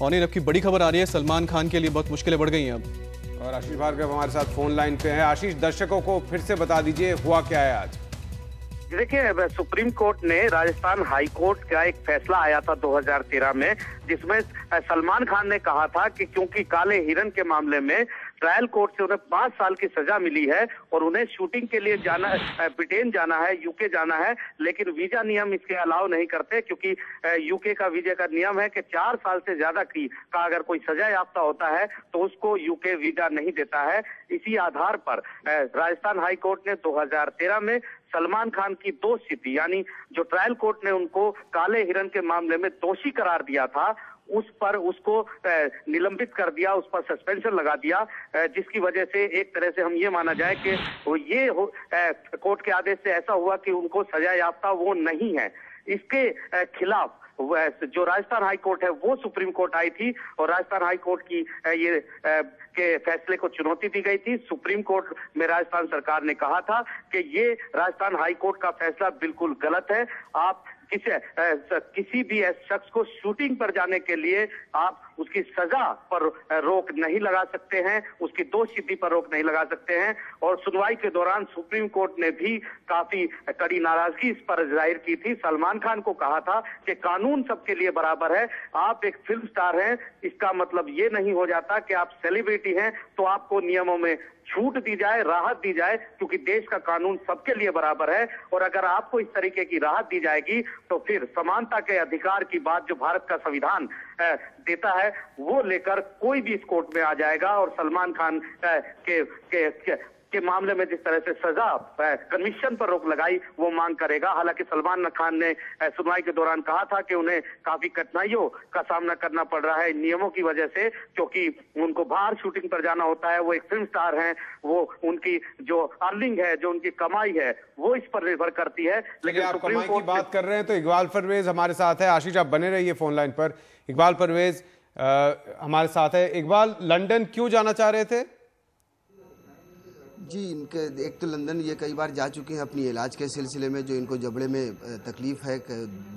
और अब की बड़ी खबर आ रही है, सलमान खान के लिए बहुत मुश्किलें बढ़ गई हैं अब। और आशीष भार्गव हमारे साथ फोन लाइन पे हैं। आशीष, दर्शकों को फिर से बता दीजिए हुआ क्या है आज। देखिए, सुप्रीम कोर्ट ने राजस्थान हाई कोर्ट का एक फैसला आया था 2013 में, जिसमें सलमान खान ने कहा था कि क्योंकि काले हिरन के मामले में ट्रायल कोर्ट से उन्हें 5 साल की सजा मिली है और उन्हें शूटिंग के लिए जाना, ब्रिटेन जाना है, यूके जाना है, लेकिन वीजा नियम इसके अलाउ नहीं करते, क्योंकि यूके का वीजा का नियम है कि 4 साल से ज्यादा का अगर कोई सजा याफ्ता होता है तो उसको यूके वीजा नहीं देता है। इसी आधार पर राजस्थान हाई कोर्ट ने 2013 में सलमान खान की दोषी थी, यानी जो ट्रायल कोर्ट ने उनको काले हिरन के मामले में दोषी करार दिया था, उस पर उसको निलंबित कर दिया, उस पर सस्पेंशन लगा दिया, जिसकी वजह से एक तरह से हम ये माना जाए कि कोर्ट के आदेश से ऐसा हुआ कि उनको सजा याफ्ता वो नहीं है। इसके खिलाफ जो राजस्थान हाई कोर्ट है वो सुप्रीम कोर्ट आई थी और राजस्थान हाई कोर्ट की के फैसले को चुनौती दी गई थी। सुप्रीम कोर्ट में राजस्थान सरकार ने कहा था कि ये राजस्थान हाई कोर्ट का फैसला बिल्कुल गलत है। आप किसी भी शख्स को शूटिंग पर जाने के लिए आप उसकी सजा पर रोक नहीं लगा सकते हैं, उसकी दोषसिद्धि पर रोक नहीं लगा सकते हैं। और सुनवाई के दौरान सुप्रीम कोर्ट ने भी काफी कड़ी नाराजगी इस पर जाहिर की थी। सलमान खान को कहा था कि कानून सबके लिए बराबर है, आप एक फिल्म स्टार हैं, इसका मतलब ये नहीं हो जाता कि आप सेलिब्रिटी हैं तो आपको नियमों में छूट दी जाए, राहत दी जाए, क्योंकि देश का कानून सबके लिए बराबर है। और अगर आपको इस तरीके की राहत दी जाएगी तो फिर समानता के अधिकार की बात जो भारत का संविधान देता है वो लेकर कोई भी इस कोर्ट में आ जाएगा। और सलमान खान के मामले में जिस तरह से सजा कन्विक्शन पर रोक लगाई वो मांग करेगा। हालांकि सलमान खान ने सुनवाई के दौरान कहा था कि उन्हें काफी कठिनाइयों का सामना करना पड़ रहा है नियमों की वजह से, क्योंकि उनको बाहर शूटिंग पर जाना होता है, वो एक फिल्म स्टार हैं, वो उनकी जो अर्निंग है, जो उनकी कमाई है वो इस पर निर्भर करती है। लेकिन आप कमाई की बात कर रहे हैं तो इकबाल परवेज हमारे साथ है। आशीष, आप बने रहिए फोन लाइन पर। इकबाल परवेज हमारे साथ है। इकबाल, लंदन क्यों जाना चाह रहे थे? जी, इनके एक तो लंदन ये कई बार जा चुके हैं अपनी इलाज के सिलसिले में, जो इनको जबड़े में तकलीफ़ है,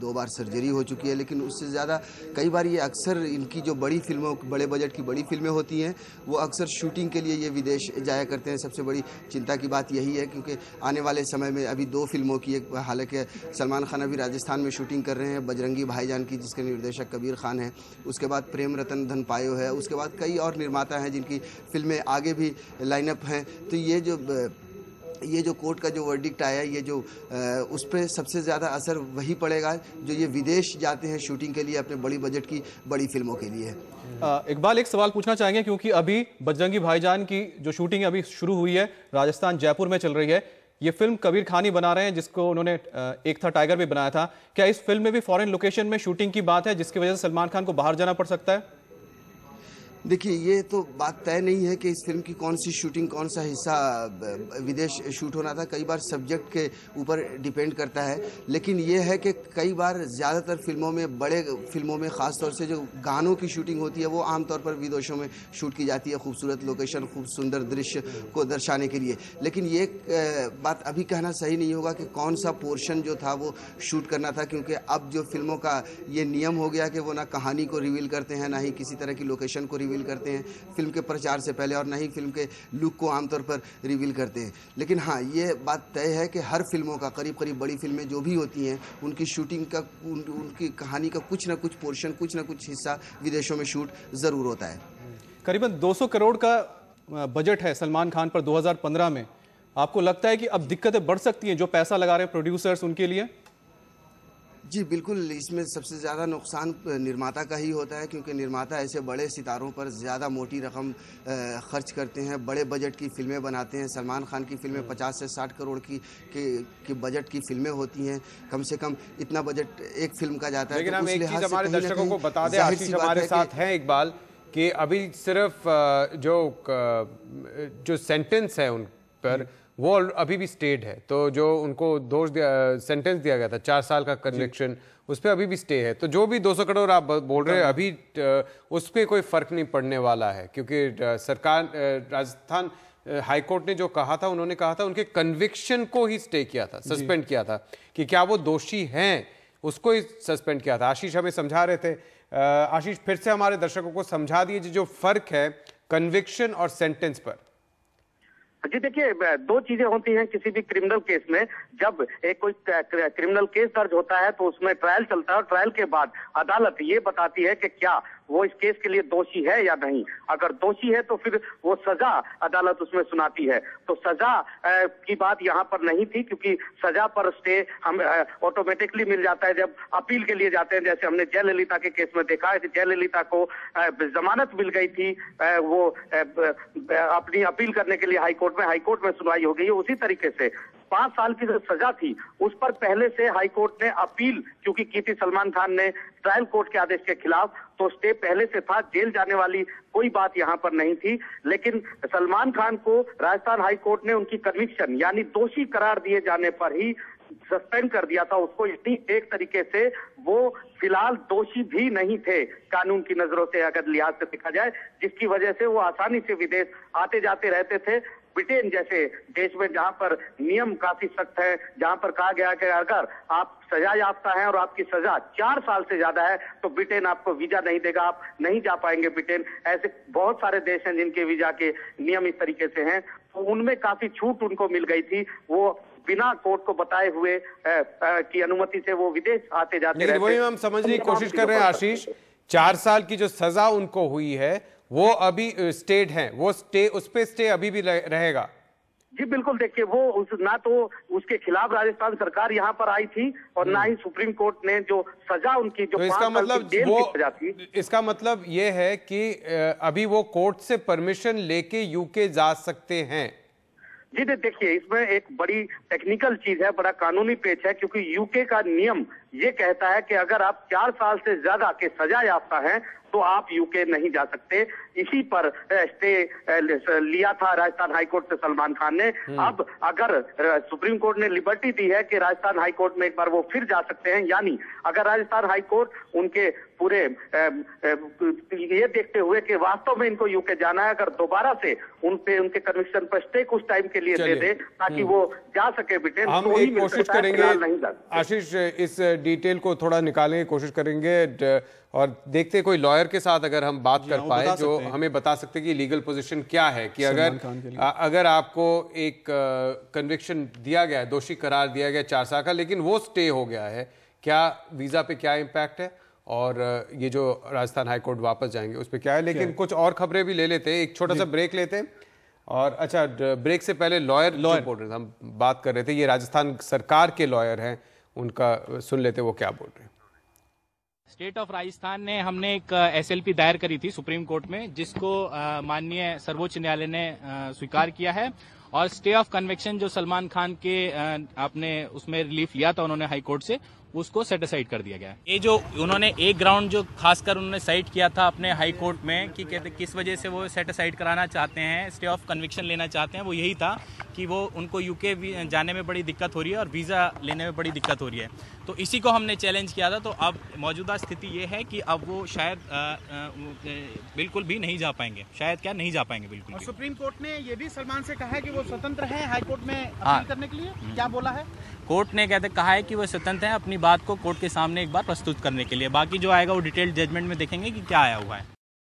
2 बार सर्जरी हो चुकी है। लेकिन उससे ज़्यादा कई बार ये अक्सर इनकी जो बड़ी फिल्मों, बड़े बजट की बड़ी फिल्में होती हैं, वो अक्सर शूटिंग के लिए ये विदेश जाया करते हैं। सबसे बड़ी चिंता की बात यही है, क्योंकि आने वाले समय में अभी 2 फिल्मों की, एक हालांकि सलमान खान अभी राजस्थान में शूटिंग कर रहे हैं बजरंगी भाईजान की, जिसके निर्देशक कबीर खान है, उसके बाद प्रेम रतन धन पायो है, उसके बाद कई और निर्माता हैं जिनकी फिल्में आगे भी लाइनअप हैं। तो ये जो कोर्ट का जो वर्डिक्ट आया, ये जो उस पर सबसे ज़्यादा असर वही पड़ेगा जो ये विदेश जाते हैं शूटिंग के लिए अपने बड़ी बजट की बड़ी फिल्मों के लिए। इकबाल, एक सवाल पूछना चाहेंगे, क्योंकि अभी बजरंगी भाईजान की जो शूटिंग अभी शुरू हुई है, राजस्थान जयपुर में चल रही है। ये फिल्म कबीर खान ही बना रहे हैं, जिसको उन्होंने एक था टाइगर भी बनाया था। क्या इस फिल्म में भी फॉरेन लोकेशन में शूटिंग की बात है, जिसकी वजह से सलमान खान को बाहर जाना पड़ सकता है? देखिए, ये तो बात तय नहीं है कि इस फिल्म की कौन सी शूटिंग, कौन सा हिस्सा विदेश शूट होना था। कई बार सब्जेक्ट के ऊपर डिपेंड करता है। लेकिन ये है कि कई बार ज़्यादातर फिल्मों में, बड़े फिल्मों में ख़ास तौर से जो गानों की शूटिंग होती है वो आमतौर पर विदेशों में शूट की जाती है, खूबसूरत लोकेशन, खूब सुंदर दृश्य को दर्शाने के लिए। लेकिन ये बात अभी कहना सही नहीं होगा कि कौन सा पोर्शन जो था वो शूट करना था, क्योंकि अब जो फिल्मों का ये नियम हो गया कि वो ना कहानी को रिवील करते हैं, ना ही किसी तरह की लोकेशन को रिवील करते हैं फिल्म के प्रचार से पहले, और ना ही फिल्म के लुक को आमतौर पर रिवील करते हैं। लेकिन हाँ, ये बात तय है कि हर फिल्मों का, करीब करीब बड़ी फिल्में जो भी होती हैं, उनकी शूटिंग का, उनकी कहानी का कुछ ना कुछ पोर्शन, कुछ ना कुछ हिस्सा विदेशों में शूट ज़रूर होता है। करीबन 200 करोड़ का बजट है सलमान खान पर 2015 में। आपको लगता है कि अब दिक्कतें बढ़ सकती हैं जो पैसा लगा रहे हैं प्रोड्यूसर्स उनके लिए? जी बिल्कुल, इसमें सबसे ज़्यादा नुकसान निर्माता का ही होता है, क्योंकि निर्माता ऐसे बड़े सितारों पर ज़्यादा मोटी रकम खर्च करते हैं, बड़े बजट की फिल्में बनाते हैं। सलमान खान की फिल्में 50 से 60 करोड़ की बजट की फिल्में होती हैं। कम से कम इतना बजट एक फिल्म का जाता है। लेकिन हम एक चीज़ हमारे दर्शकों को बता दें, आशीष हमारे साथ हैं इकबाल, कि अभी सिर्फ जो सेंटेंस है उन पर वो अभी भी स्टेड है। तो जो उनको सेंटेंस दिया गया था 4 साल का कन्विक्शन, उस पर अभी भी स्टे है। तो जो भी 200 करोड़ आप बोल रहे हैं अभी उस पर कोई फर्क नहीं पड़ने वाला है, क्योंकि सरकार, राजस्थान हाईकोर्ट ने जो कहा था, उन्होंने कहा था उनके कन्विक्शन को ही स्टे किया था, सस्पेंड किया था, कि क्या वो दोषी हैं उसको ही सस्पेंड किया था। आशीष हमें समझा रहे थे आशीष, फिर से हमारे दर्शकों को समझा दीजिए जो फर्क है कन्विक्शन और सेंटेंस पर। जी देखिए, दो चीजें होती हैं किसी भी क्रिमिनल केस में। जब एक कोई क्रिमिनल केस दर्ज होता है तो उसमें ट्रायल चलता है और ट्रायल के बाद अदालत ये बताती है कि क्या वो इस केस के लिए दोषी है या नहीं। अगर दोषी है तो फिर वो सजा अदालत उसमें सुनाती है। तो सजा की बात यहाँ पर नहीं थी, क्योंकि सजा पर स्टे हम ऑटोमेटिकली मिल जाता है जब अपील के लिए जाते हैं। जैसे हमने जयललिता के केस में देखा है कि जयललिता को जमानत मिल गई थी, वो अपनी अपील करने के लिए हाईकोर्ट में सुनवाई हो गई है। उसी तरीके से 5 साल की जो सजा थी उस पर पहले से हाईकोर्ट ने अपील क्योंकि की थी सलमान खान ने ट्रायल कोर्ट के आदेश के खिलाफ, तो स्टे पहले से था। जेल जाने वाली कोई बात यहाँ पर नहीं थी। लेकिन सलमान खान को राजस्थान हाईकोर्ट ने उनकी कन्विक्शन यानी दोषी करार दिए जाने पर ही सस्पेंड कर दिया था उसको। इतनी एक तरीके से वो फिलहाल दोषी भी नहीं थे कानून की नजरों से, अगर लिहाज से देखा जाए, जिसकी वजह से वो आसानी से विदेश आते जाते रहते थे। ब्रिटेन जैसे देश में जहां पर नियम काफी सख्त है, जहां पर कहा गया कि अगर आप सजा याफ्ता हैं और आपकी सजा 4 साल से ज्यादा है तो ब्रिटेन आपको वीजा नहीं देगा, आप नहीं जा पाएंगे ब्रिटेन। ऐसे बहुत सारे देश हैं जिनके वीजा के नियम इस तरीके से हैं, तो उनमें काफी छूट उनको मिल गई थी। वो बिना कोर्ट को बताए हुए की अनुमति से वो विदेश आते जाते रहते। वही हम समझने की कोशिश कर रहे हैं आशीष, 4 साल की जो सजा उनको हुई है वो अभी स्टेड है, वो स्टे उस पे स्टे अभी भी रहेगा। जी बिल्कुल, देखिए वो ना तो उसके खिलाफ राजस्थान सरकार यहाँ पर आई थी और ना ही सुप्रीम कोर्ट ने जो सजा उनकी जो तो इसका मतलब सजा थी, इसका मतलब ये है कि अभी वो कोर्ट से परमिशन लेके यूके जा सकते हैं। जी देखिए, इसमें एक बड़ी टेक्निकल चीज है, बड़ा कानूनी पेच है, क्योंकि यूके का नियम ये कहता है कि अगर आप 4 साल से ज्यादा के सजा याफ्ता हैं तो आप यूके नहीं जा सकते। इसी पर स्टे लिया था राजस्थान हाईकोर्ट से सलमान खान ने। अब अगर सुप्रीम कोर्ट ने लिबर्टी दी है कि राजस्थान हाईकोर्ट में एक बार वो फिर जा सकते हैं, यानी अगर राजस्थान हाईकोर्ट उनके पूरे ये देखते हुए कि वास्तव में इनको यूके जाना है, अगर दोबारा से उनके कन्विक्शन पर स्टे कुछ टाइम के लिए दे दे ताकि वो जा सके ब्रिटेन, हम तो एक कोशिश करेंगे आशीष, इस डिटेल को थोड़ा निकालने की कोशिश करेंगे और देखते कोई लॉयर के साथ अगर हम बात कर पाए जो हमें बता सकते कि लीगल पोजीशन क्या है, कि अगर आपको एक कन्विक्शन दिया गया है, दोषी करार दिया गया 4 साल का, लेकिन वो स्टे हो गया है, क्या वीजा पे क्या इम्पैक्ट है और ये जो राजस्थान हाईकोर्ट वापस जाएंगे उस पर क्या है। लेकिन कुछ और खबरें भी ले लेते हैं, एक छोटा सा ब्रेक लेते हैं। और अच्छा, ब्रेक से पहले लॉयर बोल रहे थे, हम बात कर रहे थे, ये राजस्थान सरकार के लॉयर हैं, उनका सुन लेते वो क्या बोल रहे हैं। स्टेट ऑफ राजस्थान ने हमने एक एसएलपी दायर करी थी सुप्रीम कोर्ट में, जिसको माननीय सर्वोच्च न्यायालय ने स्वीकार किया है और स्टे ऑफ कन्विक्शन जो सलमान खान के आपने उसमें रिलीफ लिया था उन्होंने हाई कोर्ट से, उसको सेट असाइड कर दिया गया। ये जो उन्होंने एक ग्राउंड जो खासकर उन्होंने साइट किया था अपने हाई कोर्ट में कि कहते किस वजह से वो सेट असाइड कराना चाहते हैं, स्टे ऑफ कन्विक्शन लेना चाहते हैं, वो यही था कि वो उनको यूके जाने में बड़ी दिक्कत हो रही है और वीज़ा लेने में बड़ी दिक्कत हो रही है। तो इसी को हमने चैलेंज किया था। तो अब मौजूदा स्थिति ये है कि अब वो शायद बिल्कुल भी नहीं जा पाएंगे, शायद क्या नहीं जा पाएंगे बिल्कुल। और सुप्रीम कोर्ट ने ये भी सलमान से कहा है कि वो स्वतंत्र है हाई कोर्ट में अपील करने के लिए, क्या बोला है? कोर्ट ने कहा है कि वो स्वतंत्र है अपनी बात को कोर्ट के सामने एक बार प्रस्तुत करने के लिए। बाकी जो आएगा वो डिटेल्ड जजमेंट में देखेंगे कि क्या आया हुआ है।